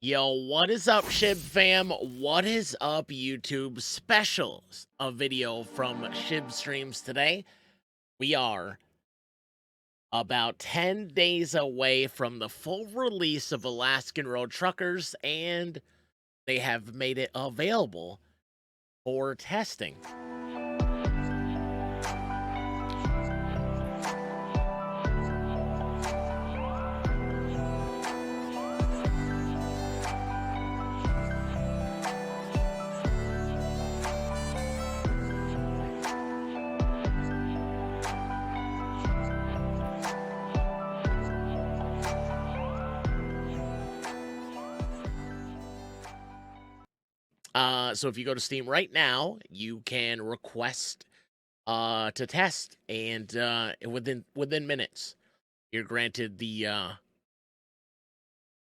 Yo, what is up, Shib fam? What is up, YouTube? Specials, a video from Shib Streams today. We are about 10 days away from the full release of Alaskan Road Truckers, and they have made it available for testing. So if you go to Steam right now, you can request to test, and within minutes, you're granted the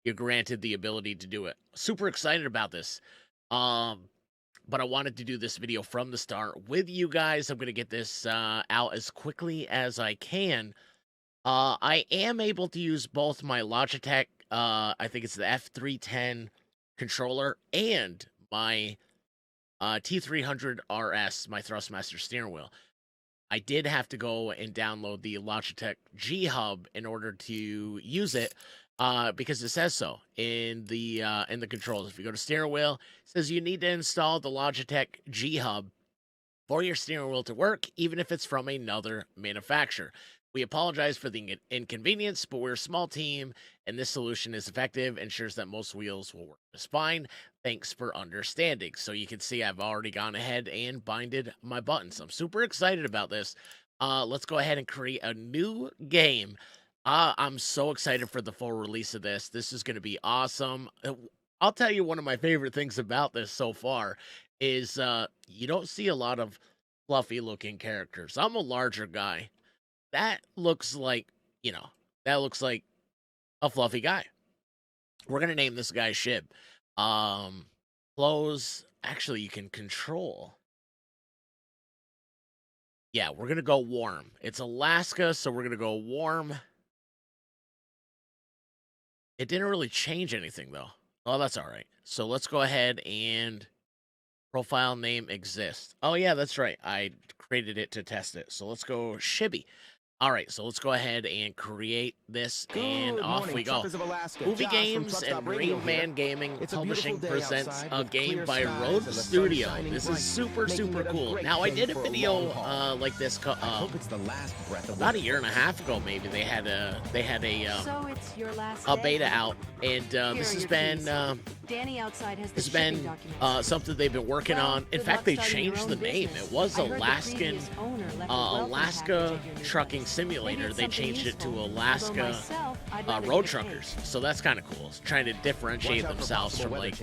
ability to do it. Super excited about this. But I wanted to do this video from the start with you guys. I'm going to get this out as quickly as I can. I am able to use both my Logitech, I think it's the F310 controller, and my T300 RS, my Thrustmaster steering wheel. I did have to go and download the Logitech G Hub in order to use it, because it says so in the controls. If you go to steering wheel, it says you need to install the Logitech G Hub for your steering wheel to work, even if it's from another manufacturer. We apologize for the inconvenience, but we're a small team, and this solution is effective, ensures that most wheels will work just fine. Thanks for understanding. So you can see I've already gone ahead and binded my buttons. I'm super excited about this. Let's go ahead and create a new game. I'm so excited for the full release of this. This is going to be awesome. I'll tell you, one of my favorite things about this so far is you don't see a lot of fluffy looking characters. I'm a larger guy. That looks like, that looks like a fluffy guy. We're going to name this guy Shib. Clothes, actually, you can control. Yeah, we're going to go warm. It's Alaska, so we're going to go warm. It didn't really change anything, though. Oh, that's all right. So let's go ahead and profile name exists. Oh, yeah, that's right. I created it to test it. So let's go Shibby. All right, so let's go ahead and create this, and off we go. Movie Games and Green Man Gaming Publishing presents a game by Road Studio. This is super, super cool. Now, I did a video like this about a year and a half ago, maybe. They had a beta out, and this has been something they've been working on. In fact, they changed the name. It was Alaska Trucking Simulator. They changed it to Alaska Road Truckers. So that's kind of cool. It's trying to differentiate themselves from, like,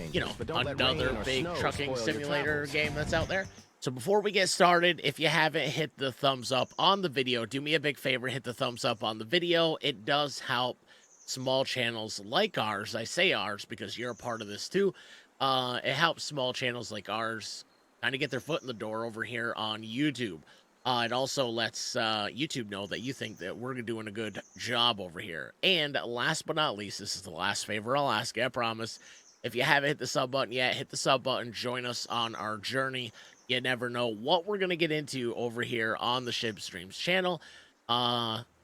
another big trucking simulator game that's out there. So before we get started, if you haven't hit the thumbs up on the video, do me a big favor, hit the thumbs up on the video. It does help small channels like ours. I say ours because you're a part of this too. It helps small channels like ours kind of get their foot in the door over here on YouTube. It also lets YouTube know that you think that we're doing a good job over here. And last but not least, this is the last favor I'll ask you, I promise. If you haven't hit the sub button yet, hit the sub button. Join us on our journey. You never know what we're going to get into over here on the Shib Streams channel.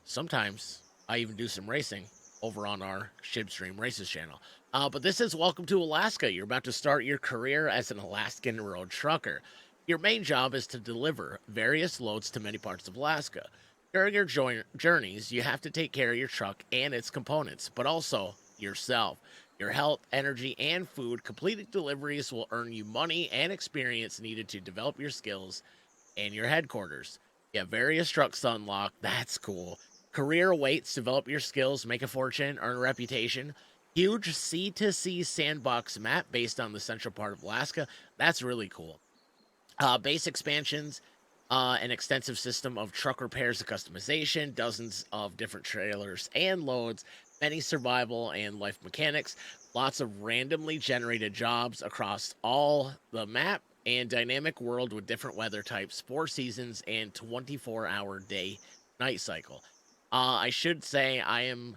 Sometimes I even do some racing over on our Shib Stream Races channel. But this is Welcome to Alaska. You're about to start your career as an Alaskan road trucker. Your main job is to deliver various loads to many parts of Alaska. During your journeys, you have to take care of your truck and its components, but also yourself. Your health, energy, and food. Completed deliveries will earn you money and experience needed to develop your skills and your headquarters. You have various trucks to unlock. That's cool. Career awaits. Develop your skills, make a fortune, earn a reputation. Huge C2C sandbox map based on the central part of Alaska. That's really cool. Base expansions, an extensive system of truck repairs and customization, dozens of different trailers and loads, many survival and life mechanics, lots of randomly generated jobs across all the map, and dynamic world with different weather types, 4 seasons, and 24-hour day-night cycle. I should say I am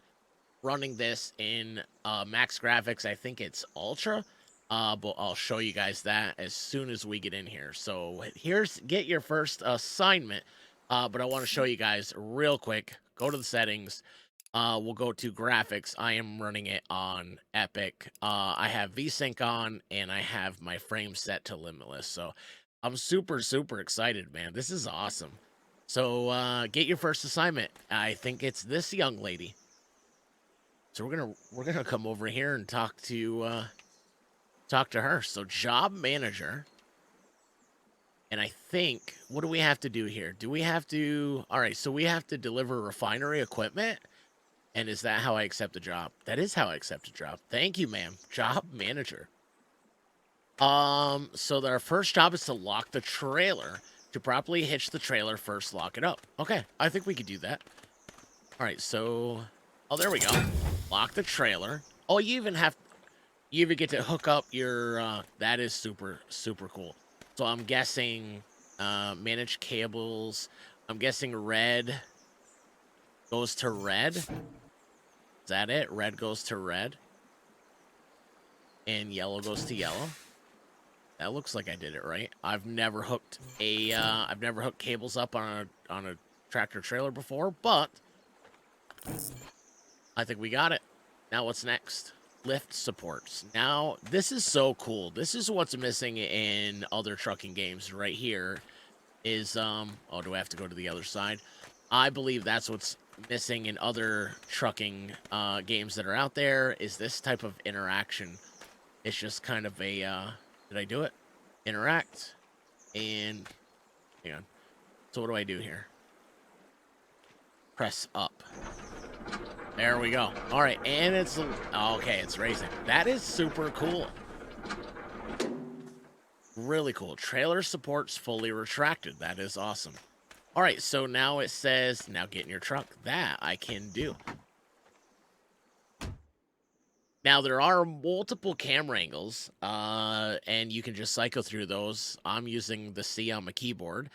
running this in max graphics. I think it's ultra. But I'll show you guys that as soon as we get in here. So get your first assignment. But I want to show you guys real quick. Go to the settings. We'll go to graphics. I am running it on Epic. I have VSync on, and I have my frame set to limitless. So I'm super, super excited, man. This is awesome. So get your first assignment. I think it's this young lady. So we're gonna come over here and talk to her. So job manager. And I think, what do we have to do here? Do we have to, all right, so we have to deliver refinery equipment. And is that how I accept the job? That is how I accept a job. Thank you, ma'am. Job manager. So our first job is to lock the trailer. To properly hitch the trailer, first lock it up. Okay, I think we could do that. All right, so, oh, there we go. Lock the trailer. Oh, you even get to hook up your, that is super, super cool. So I'm guessing, manage cables. I'm guessing red goes to red. Is that it? Red goes to red. And yellow goes to yellow. That looks like I did it right. I've never hooked cables up on a tractor trailer before, but I think we got it. Now what's next? Lift supports. Now, this is so cool. This is what's missing in other trucking games right here is, oh, do I have to go to the other side? I believe that's what's missing in other trucking games that are out there is this type of interaction. It's just kind of a, did I do it? Interact. And, hang on. So what do I do here? Press up. There we go. All right, and it's, okay, it's racing. That is super cool. Really cool. Trailer supports fully retracted. That is awesome. All right, so now it says, now get in your truck. That I can do. Now, there are multiple camera angles, and you can just cycle through those. I'm using the C on my keyboard.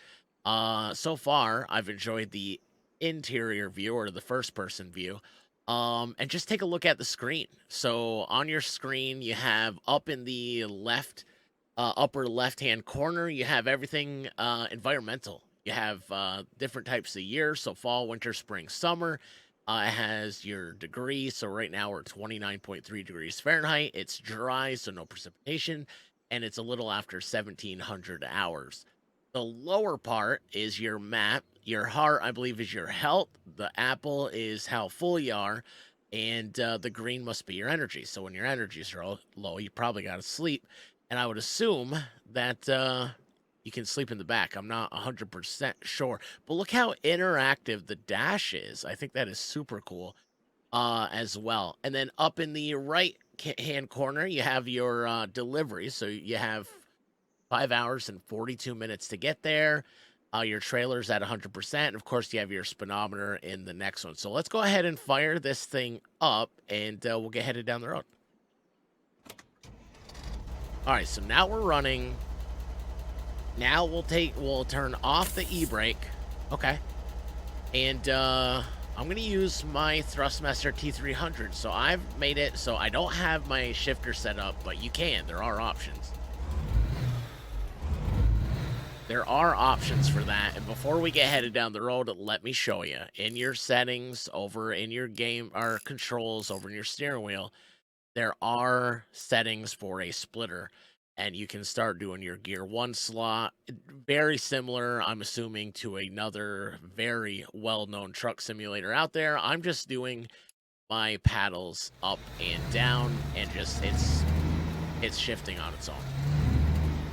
So far, I've enjoyed the interior view or the first-person view. And just take a look at the screen. So on your screen, you have up in the left, upper left-hand corner, you have everything environmental. You have different types of year, so fall, winter, spring, summer. It has your degree, so right now we're 29.3 degrees Fahrenheit. It's dry, so no precipitation, and it's a little after 1,700 hours. The lower part is your map. Your heart, I believe, is your health. The apple is how full you are, and the green must be your energy. So when your energies are low, you probably got to sleep, and I would assume that you can sleep in the back. I'm not 100% sure. But look how interactive the dash is. I think that is super cool as well. And then up in the right-hand corner, you have your delivery. So you have 5 hours and 42 minutes to get there. Your trailer's at 100%. And, of course, you have your speedometer in the next one. So let's go ahead and fire this thing up, and we'll get headed down the road. All right, so now we're running. Now we'll turn off the e-brake. Okay. And I'm going to use my Thrustmaster T300. So I've made it so I don't have my shifter set up, but you can. There are options. There are options for that. And before we get headed down the road, let me show you. In your settings, over in your game, or controls, over in your steering wheel, there are settings for a splitter. And you can start doing your gear 1 slot. Very similar, I'm assuming, to another very well-known truck simulator out there. I'm just doing my paddles up and down, and just it's shifting on its own.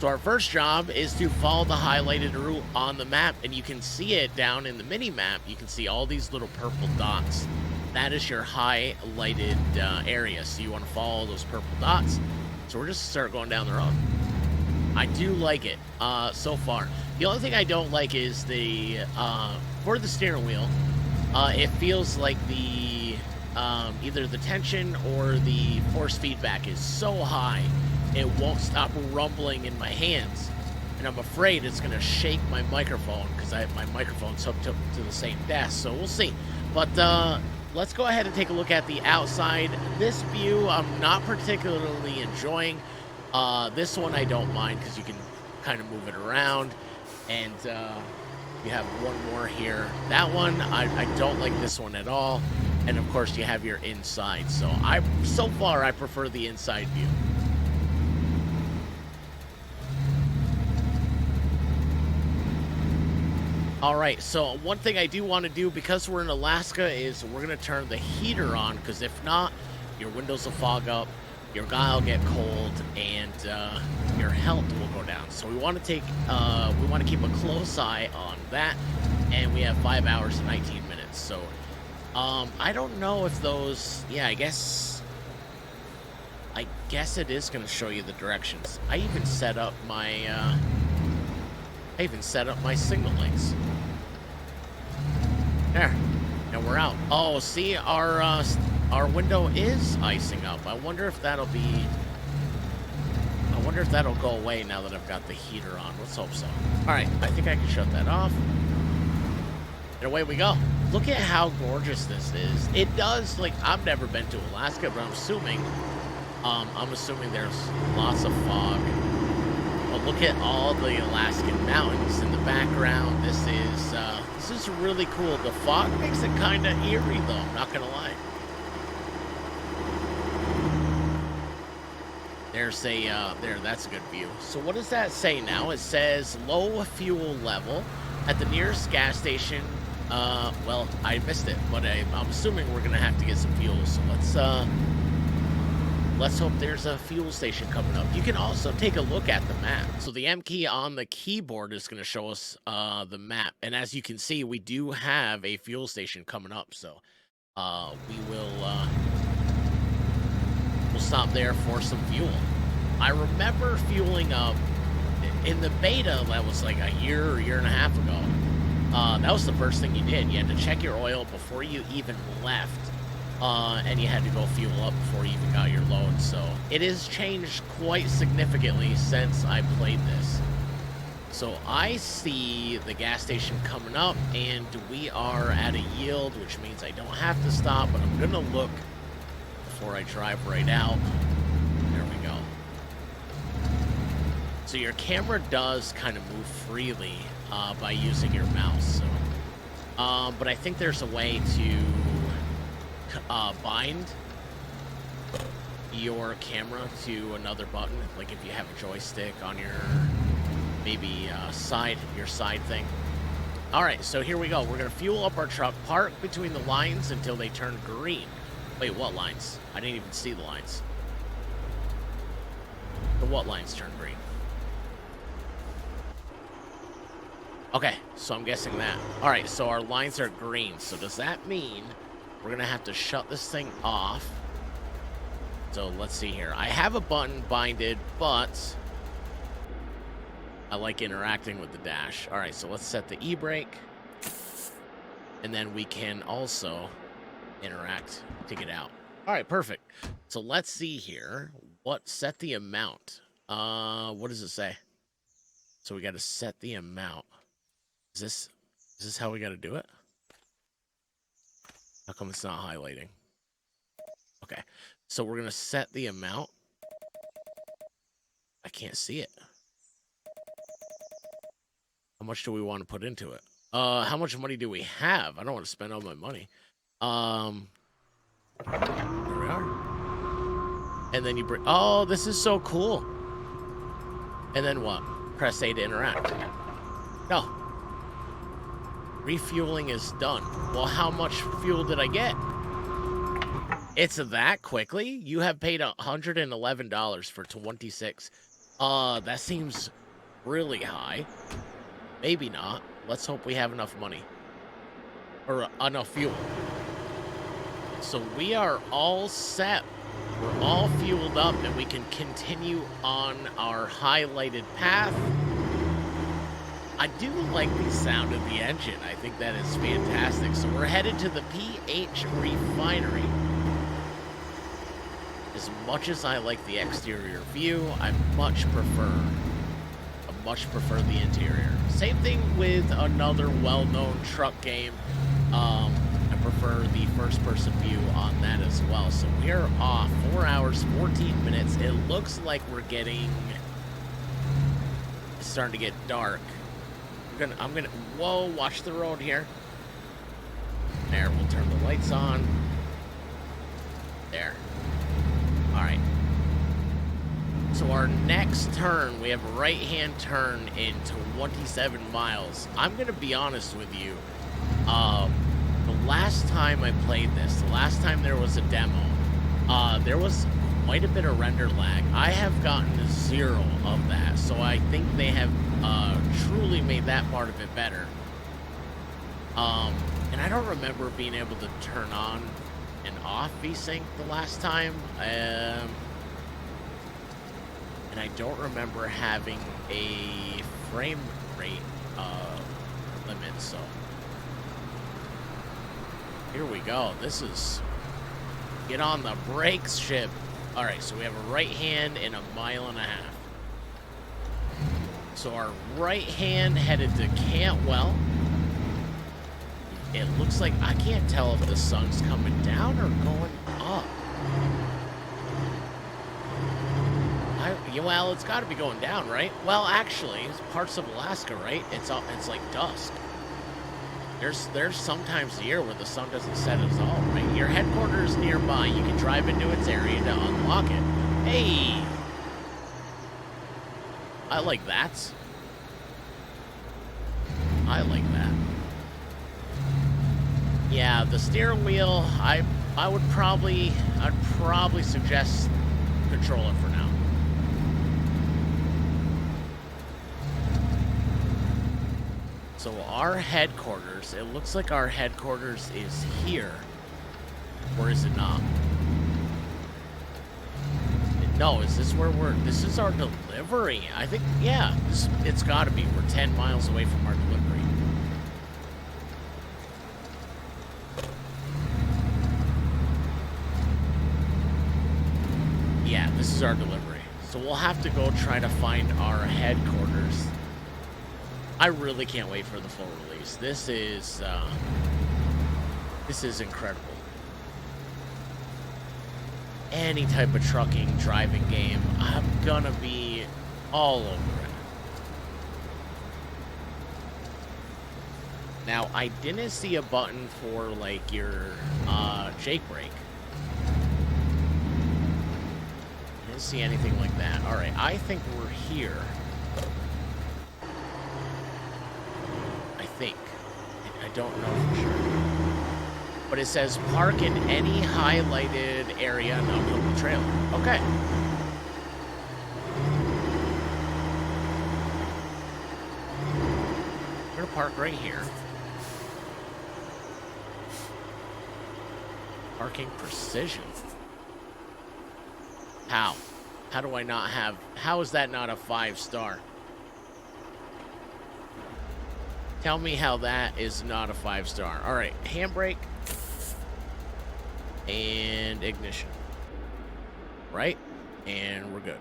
So our first job is to follow the highlighted route on the map, and you can see it down in the mini-map. You can see all these little purple dots. That is your highlighted area, so you want to follow those purple dots. So we're just start going down the road. I do like it so far. The only thing I don't like is the for the steering wheel, it feels like the either the tension or the force feedback is so high, it won't stop rumbling in my hands, and I'm afraid it's gonna shake my microphone because my microphone's hooked up to the same desk. So we'll see. But let's go ahead and take a look at the outside. This view I'm not particularly enjoying. This one I don't mind because you can kind of move it around. And you have one more here. That one, I don't like this one at all. And of course you have your inside. So far I prefer the inside view. All right, so one thing I do want to do, because we're in Alaska, is we're going to turn the heater on, because if not, your windows will fog up, your guy will get cold, and your health will go down. So we want to keep a close eye on that, and we have 5 hours and 19 minutes. So I don't know if those, yeah, I guess it is going to show you the directions. I even set up my signal links. There, and we're out. Oh, see, our window is icing up. I wonder if that'll go away now that I've got the heater on. Let's hope so. All right, I think I can shut that off. And away we go. Look at how gorgeous this is. It does, like, I've never been to Alaska, but I'm assuming there's lots of fog. But look at all the Alaskan mountains in the background. This is really cool. The fog makes it kind of eerie, though. I'm not gonna lie. There's that's a good view. So what does that say now? It says low fuel level at the nearest gas station. Well, I missed it, but I'm assuming we're gonna have to get some fuel. So let's hope there's a fuel station coming up. You can also take a look at the map. So the M key on the keyboard is going to show us the map. And as you can see, we do have a fuel station coming up. So we'll stop there for some fuel. I remember fueling up in the beta that was like a year and a half ago. That was the first thing you did. You had to check your oil before you even left. And you had to go fuel up before you even got your load. So it has changed quite significantly since I played this. So I see the gas station coming up, and we are at a yield, which means I don't have to stop, but I'm gonna look before I drive right out. There we go. So your camera does kind of move freely by using your mouse. So, but I think there's a way to bind your camera to another button, like if you have a joystick on your maybe your side thing. All right, so here we go. We're gonna fuel up our truck, park between the lines until they turn green. Wait, what lines? I didn't even see the lines. The what lines turn green? Okay, so I'm guessing that. All right, so our lines are green. So does that mean we're gonna have to shut this thing off? So let's see here. I have a button binded, but I like interacting with the dash. All right, so let's set the e-brake, and then we can also interact to get out. All right, perfect. So let's see here. Set the amount? What does it say? So we got to set the amount. Is this how we got to do it? How come it's not highlighting? Okay, so we're gonna set the amount. I can't see it. How much do we want to put into it? How much money do we have? I don't want to spend all my money. There we are. And then you bring. Oh, this is so cool. And then what? Press A to interact. No. Refueling is done. Well, how much fuel did I get? It's that quickly? You have paid $111 for 26. That seems really high. Maybe not. Let's hope we have enough money. Or enough fuel. So we are all set. We're all fueled up, and we can continue on our highlighted path. I do like the sound of the engine. I think that is fantastic. So we're headed to the PH refinery. As much as I like the exterior view, I much prefer the interior. Same thing with another well-known truck game. I'm prefer the first-person view on that as well. So we're off 4 hours, 14 minutes. It looks like we're getting... It's starting to get dark. I'm gonna... Whoa, watch the road here. There, we'll turn the lights on. There. All right. So our next turn, we have a right-hand turn in 27 miles. I'm going to be honest with you. The last time I played this, the last time there was a demo, there was quite a bit of render lag. I have gotten 0 of that, so I think they have truly made that part of it better. And I don't remember being able to turn on and off VSync the last time. And I don't remember having a frame rate limit, so here we go. This is get on the brakes, ship. All right, so we have a right hand in 1.5 miles. So our right hand headed to Cantwell. It looks like I can't tell if the sun's coming down or going up. Well, it's got to be going down, right? Well, actually, it's parts of Alaska, right? It's like dusk. There's sometimes a year where the sun doesn't set at all, right? Your headquarters nearby. You can drive into its area to unlock it. Hey, I like that. I like that. Yeah, the steering wheel. I'd probably suggest controller for now. So our headquarters, it looks like our headquarters is here. Or is it not? No, is this where this is our delivery? I think, yeah, it's gotta be. We're 10 miles away from our delivery. Yeah, this is our delivery. So we'll have to go try to find our headquarters. I really can't wait for the full release. This is incredible. Any type of trucking, driving game, I'm gonna be all over it. Now, I didn't see a button for, like, your Jake brake. I didn't see anything like that. All right, I think we're here. I don't know for sure. But it says park in any highlighted area and unhook the trailer. Okay. We're gonna park right here. Parking precision. How? How do I not have... How is that not a 5-star? Tell me how that is not a 5-star. All right, handbrake and ignition. Right? And we're good.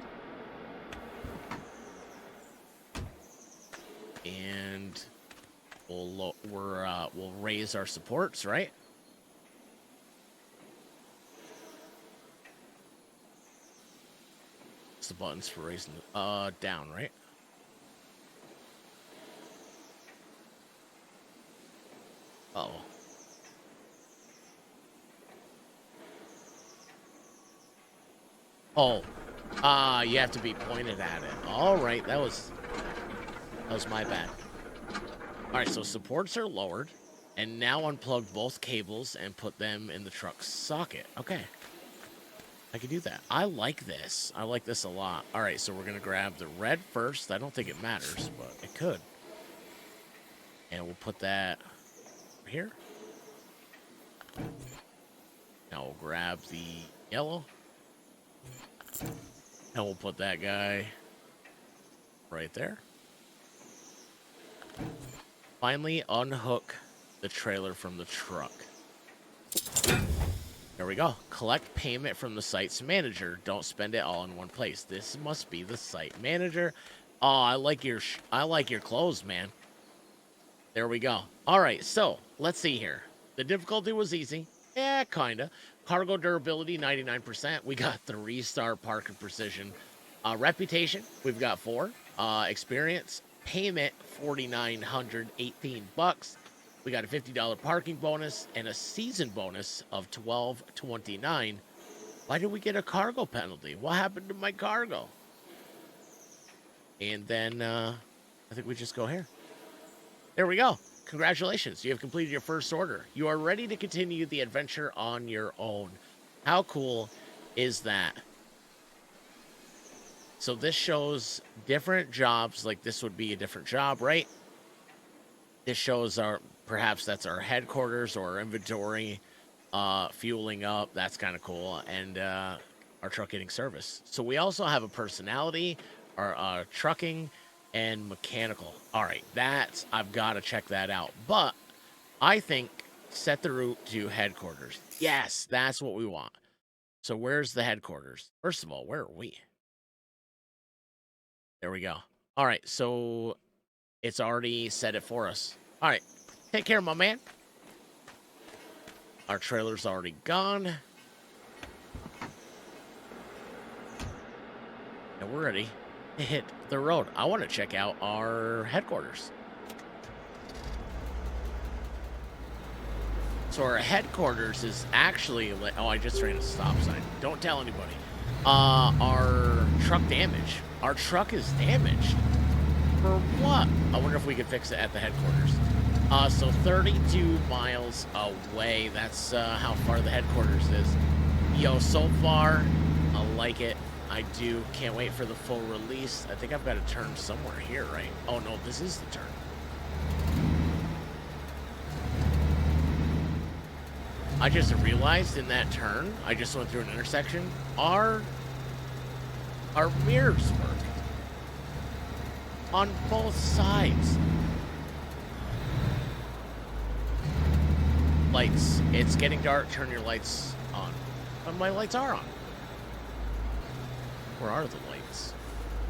And we'll raise our supports, right? What's the buttons for raising the down, right? Uh-oh. Oh. You have to be pointed at it. All right, that was my bad. All right, so supports are lowered, and now unplug both cables and put them in the truck's socket. Okay. I can do that. I like this. I like this a lot. All right, so we're going to grab the red first. I don't think it matters, but it could. And we'll put that here. Now we'll grab the yellow. And we'll put that guy right there. Finally, unhook the trailer from the truck. There we go. Collect payment from the site's manager. Don't spend it all in one place. This must be the site manager. Oh, I like your clothes, man. There we go. All right, so let's see here. The difficulty was easy. Yeah, kinda. Cargo durability, 99%. We got 3-star parking precision. Reputation, we've got 4. Experience, payment, 4,918 bucks. We got a $50 parking bonus and a season bonus of 1229. Why did we get a cargo penalty? What happened to my cargo? And then I think we just go here. There we go. Congratulations. You have completed your first order. You are ready to continue the adventure on your own. How cool is that? So this shows different jobs. Like this would be a different job, right? This shows perhaps that's our headquarters or inventory, fueling up. That's kind of cool. And our truck getting service. So we also have a personality, our trucking, and mechanical. All right, I've got to check that out. But I think set the route to headquarters. Yes, that's what we want. So where's the headquarters? First of all, where are we? There we go. All right, so it's already set it for us. All right, take care, my man. Our trailer's already gone. And we're ready to hit the road. I want to check out our headquarters. So our headquarters is actually like, oh, I just ran a stop sign. Don't tell anybody. Our truck damage. Our truck is damaged. For what? I wonder if we could fix it at the headquarters. So 32 miles away. That's how far the headquarters is. Yo, so far, I like it. I do. Can't wait for the full release. I think I've got to turn somewhere here, right? Oh, no, this is the turn. I just realized in that turn, I just went through an intersection, our mirrors work on both sides. Lights. It's getting dark. Turn your lights on. Oh, my lights are on. Where are the lights?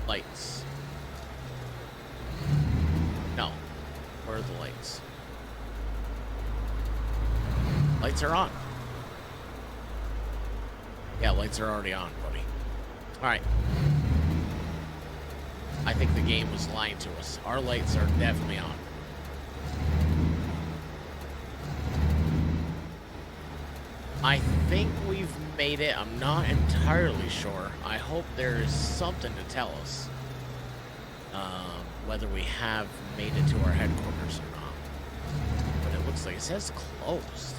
Lights. No. Where are the lights? Lights are on. Yeah, lights are already on, buddy. Alright. I think the game was lying to us. Our lights are definitely on. I think we've made it. I'm not entirely sure. I hope there's something to tell us. Whether we have made it to our headquarters or not. But it looks like it says closed.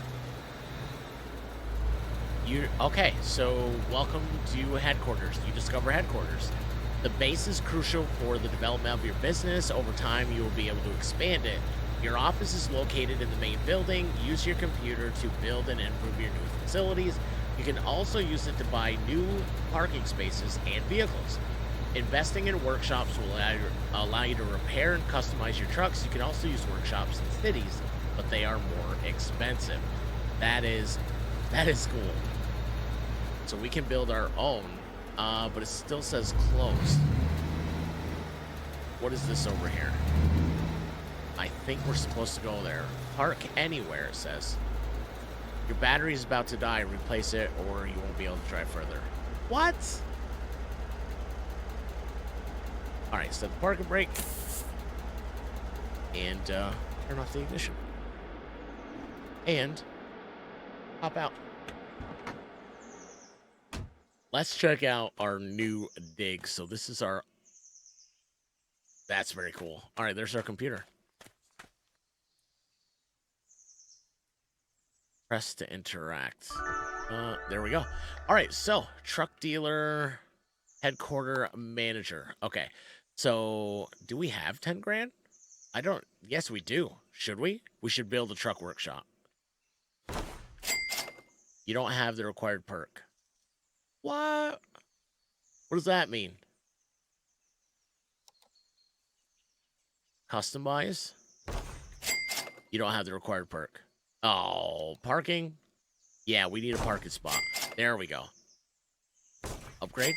Okay, so welcome to headquarters. You discover headquarters. The base is crucial for the development of your business. Over time, you will be able to expand it. Your office is located in the main building. Use your computer to build and improve your new facilities. You can also use it to buy new parking spaces and vehicles. Investing in workshops will allow you to repair and customize your trucks. You can also use workshops in cities, but they are more expensive. That is cool. So we can build our own, but it still says closed. What is this over here? I think we're supposed to go there. Park anywhere, it says. Your battery is about to die. Replace it, or you won't be able to drive further. What? All right, set the parking brake. And turn off the ignition. And hop out. Let's check out our new dig. So this is our... That's very cool. All right, there's our computer. Press to interact. There we go. All right, so truck dealer, headquarter manager. Okay, so do we have 10 grand? I don't... Yes, we do. Should we? We should build a truck workshop. You don't have the required perk. What? What does that mean? Customize? You don't have the required perk. Oh, parking? Yeah, we need a parking spot. There we go. Upgrade?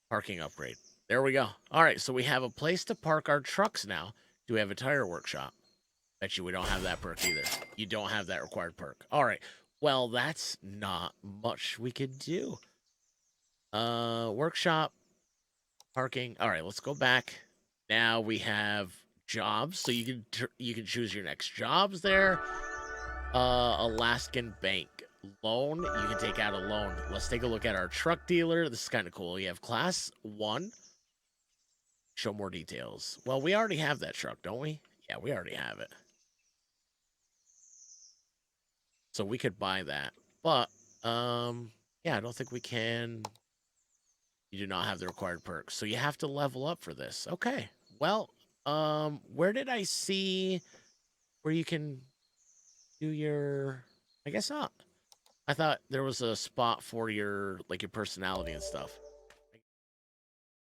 Parking upgrade. There we go. All right, so we have a place to park our trucks now. Do we have a tire workshop? Bet you we don't have that perk either. You don't have that required perk. All right. Well, that's not much we could do. Workshop, parking. All right, let's go back. Now we have jobs, so you can choose your next jobs there. Alaskan Bank loan. You can take out a loan. Let's take a look at our truck dealer. This is kind of cool. You have class 1. Show more details. Well, we already have that truck, don't we? Yeah, we already have it. So we could buy that. But, yeah, I don't think we can. You do not have the required perks. So you have to level up for this. Okay. Well, where did I see where you can do your... I guess not. I thought there was a spot for your, like, your personality and stuff.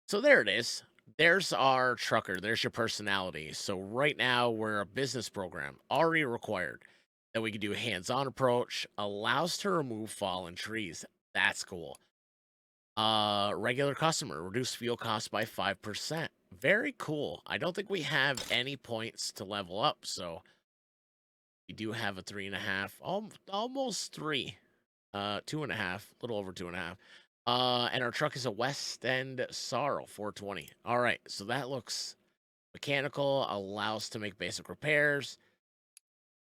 So there it is. There's our trucker. There's your personality. So right now we're a business program already required that we can do hands-on approach, allows to remove fallen trees. That's cool. Regular customer, reduce fuel costs by 5%. Very cool. I don't think we have any points to level up, so we do have a 3.5, almost 3. 2.5, a little over 2.5. And our truck is a West End Sorrel 420. All right, so that looks mechanical, allows to make basic repairs.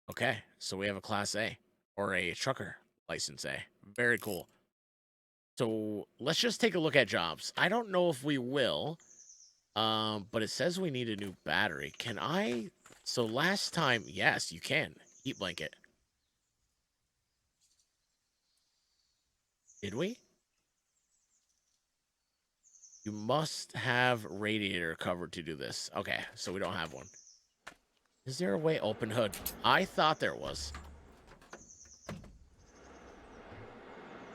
Okay, so we have a Class A or a trucker license A. Very cool. So let's just take a look at jobs. I don't know if we will, but it says we need a new battery. Can I? So last time, yes, you can. Heat blanket. Did we? You must have radiator covered to do this. Okay, so we don't have one. Is there a way? Open hood. I thought there was.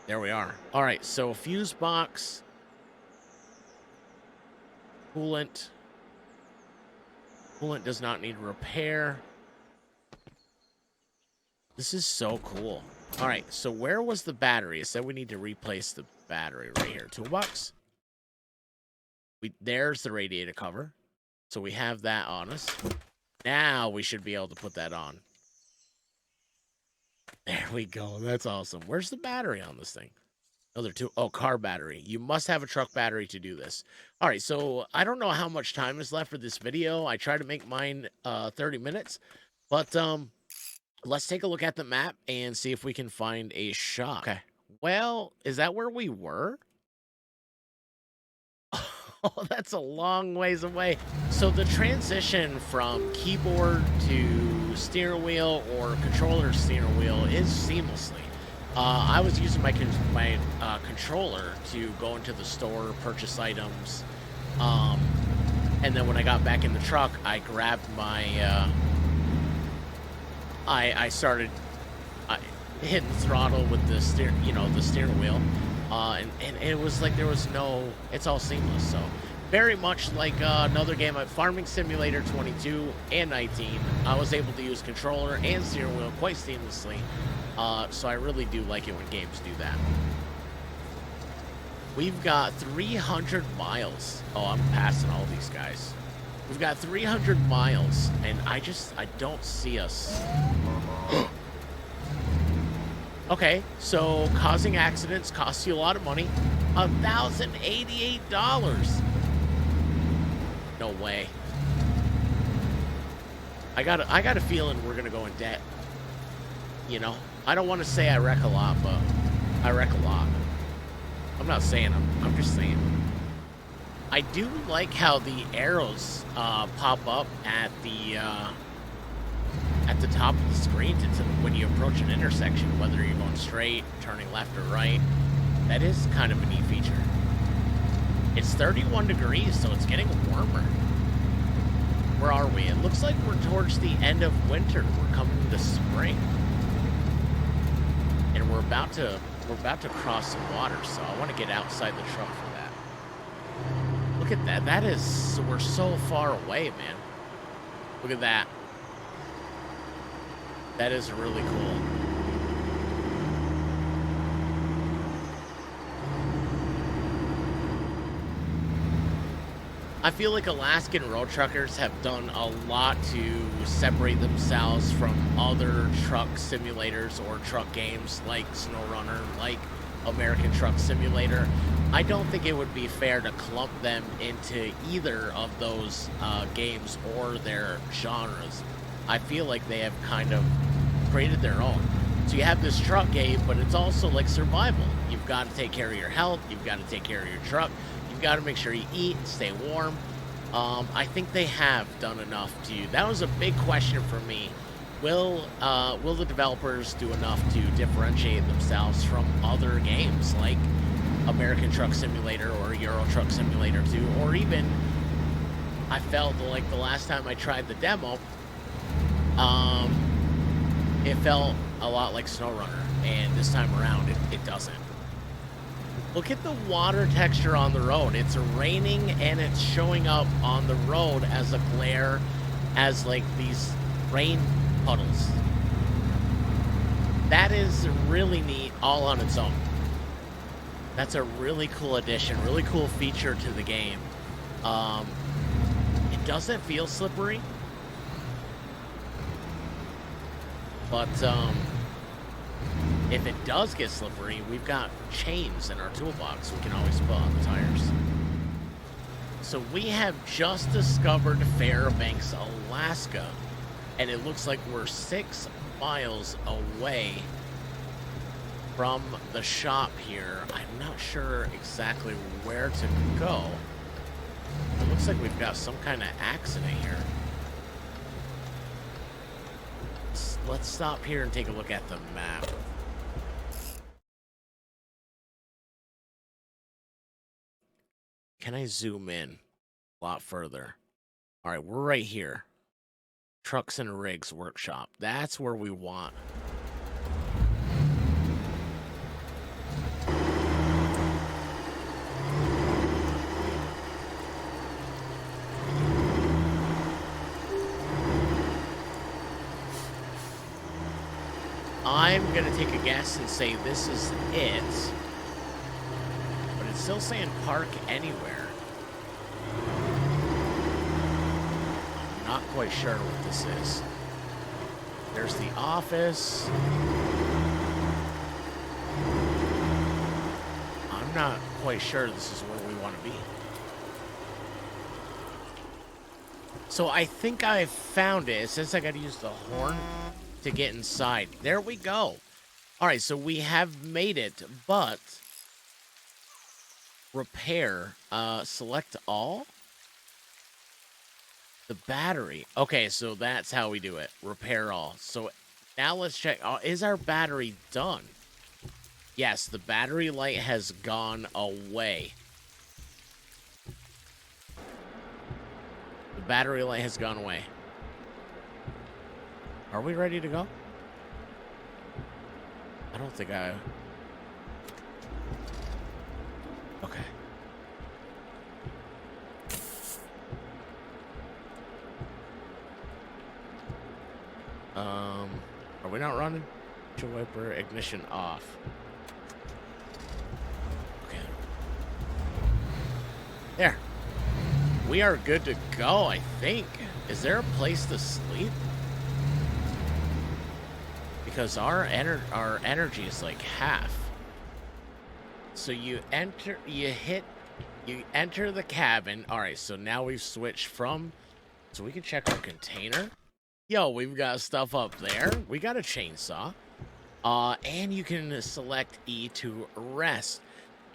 There we are. All right, so fuse box. Coolant. Coolant does not need repair. This is so cool. All right, so where was the battery? It said we need to replace the battery right here. Toolbox. There's the radiator cover. So we have that on us. Now we should be able to put that on. There we go. That's awesome. Where's the battery on this thing? Another two. Oh, car battery. You must have a truck battery to do this. All right, so I don't know how much time is left for this video. I try to make mine 30 minutes. But let's take a look at the map and see if we can find a shop. Okay. Well, is that where we were? Oh, that's a long ways away. So the transition from keyboard to steering wheel or controller to steering wheel is seamlessly. I was using my controller to go into the store, purchase items, and then when I got back in the truck, I grabbed my, I started hitting throttle with the steering wheel. And it was like there was no, it's all seamless. So very much like another game, Farming Simulator 22 and 19, I was able to use controller and steering wheel quite seamlessly. So I really do like it when games do that. We've got 300 miles. Oh, I'm passing all these guys. We've got 300 miles, and I don't see us. Okay, so causing accidents costs you a lot of money. $1,088. No way. I got a feeling we're gonna go in debt. You know, I don't want to say I wreck a lot, but I wreck a lot. I'm not saying I'm just saying. I do like how the arrows pop up at the top of the screen when you approach an intersection, whether you're going straight, turning left or right. That is kind of a neat feature. It's 31 degrees, so it's getting warmer. Where are we? It looks like we're towards the end of winter. We're coming into spring. And we're about to cross some water, so I want to get outside the truck for that. Look at that. We're so far away, man. Look at that. That is really cool. I feel like Alaskan road truckers have done a lot to separate themselves from other truck simulators or truck games like SnowRunner, like American Truck Simulator. I don't think it would be fair to clump them into either of those games or their genres. I feel like they have kind of created their own. So you have this truck game, but it's also like survival. You've got to take care of your health. You've got to take care of your truck. You've got to make sure you eat and stay warm. I think they have done enough to. That was a big question for me. Will the developers do enough to differentiate themselves from other games like American Truck Simulator or Euro Truck Simulator 2, or even I felt like the last time I tried the demo, it felt a lot like SnowRunner, and this time around it doesn't. Look at the water texture on the road. It's raining and it's showing up on the road as a glare, as like these rain puddles. That is really neat all on its own. That's a really cool addition, really cool feature to the game. It doesn't feel slippery, but if it does get slippery, we've got chains in our toolbox we can always put on the tires. So we have just discovered Fairbanks, Alaska, and it looks like we're 6 miles away from the shop here. I'm not sure exactly where to go. It looks like we've got some kind of accident here. Let's stop here and take a look at the map. Can I zoom in a lot further? All right, we're right here. Trucks and Rigs Workshop. That's where we want. I'm going to take a guess and say this is it. But it's still saying park anywhere. I'm not quite sure what this is. There's the office. I'm not quite sure this is where we want to be. So I think I found it. It says I got to use the horn to get inside. There we go. All right, so we have made it, but repair, select all. The battery. Okay, so that's how we do it. Repair all. So now let's check. Is our battery done? Yes, the battery light has gone away. The battery light has gone away. Are we ready to go? I don't think I... Okay. Are we not running? Windshield wiper, ignition off. Okay. There. We are good to go, I think. Is there a place to sleep? Because our energy is like half. So you enter the cabin. All right, so now we've switched from, so we can check our container. Yo, we've got stuff up there. We got a chainsaw. And you can select E to rest.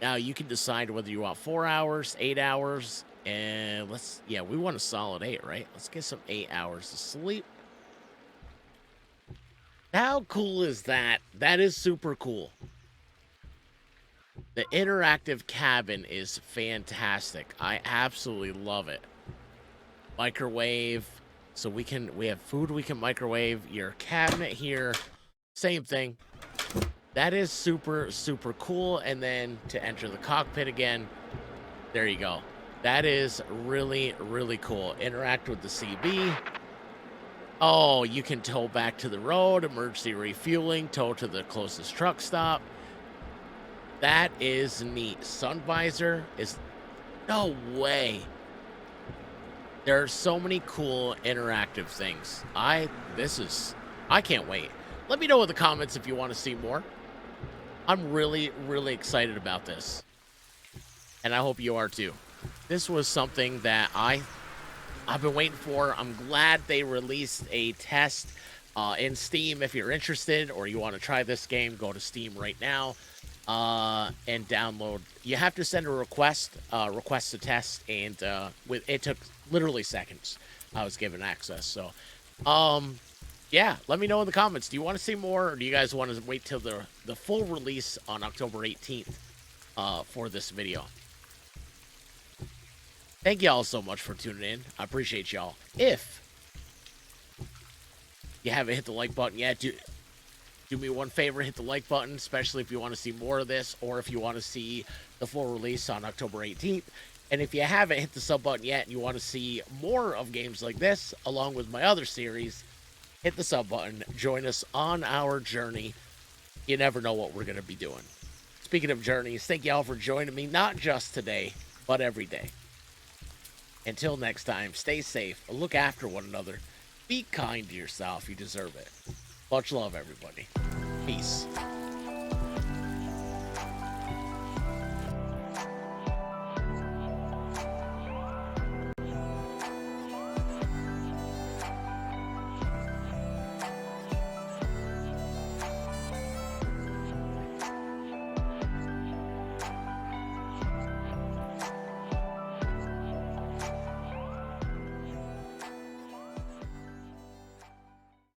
Now you can decide whether you want 4 hours, 8 hours, and we want a solid 8, right? Let's get some 8 hours of sleep. How cool is that? That is super cool. The interactive cabin is fantastic. I absolutely love it. Microwave. So we have food we can microwave. Your cabinet here, same thing. That is super, super cool. And then to enter the cockpit again, there you go. That is really, really cool. Interact with the CB. Oh, you can tow back to the road, emergency refueling, tow to the closest truck stop. That is neat. Sun visor is... No way. There are so many cool interactive things. I can't wait. Let me know in the comments if you want to see more. I'm really, really excited about this. And I hope you are too. This was something that I've been waiting for. I'm glad they released a test in Steam. If you're interested or you want to try this game, go to Steam right now and download. You have to send a request to test, and it took literally seconds. I was given access. So, yeah, let me know in the comments. Do you want to see more, or do you guys want to wait till the full release on October 18th for this video? Thank y'all so much for tuning in. I appreciate y'all. If you haven't hit the like button yet, do me one favor, hit the like button, especially if you want to see more of this or if you want to see the full release on October 18th. And if you haven't hit the sub button yet and you want to see more of games like this, along with my other series, hit the sub button. Join us on our journey. You never know what we're going to be doing. Speaking of journeys, thank y'all for joining me, not just today, but every day. Until next time, stay safe, look after one another, be kind to yourself, you deserve it. Much love, everybody. Peace.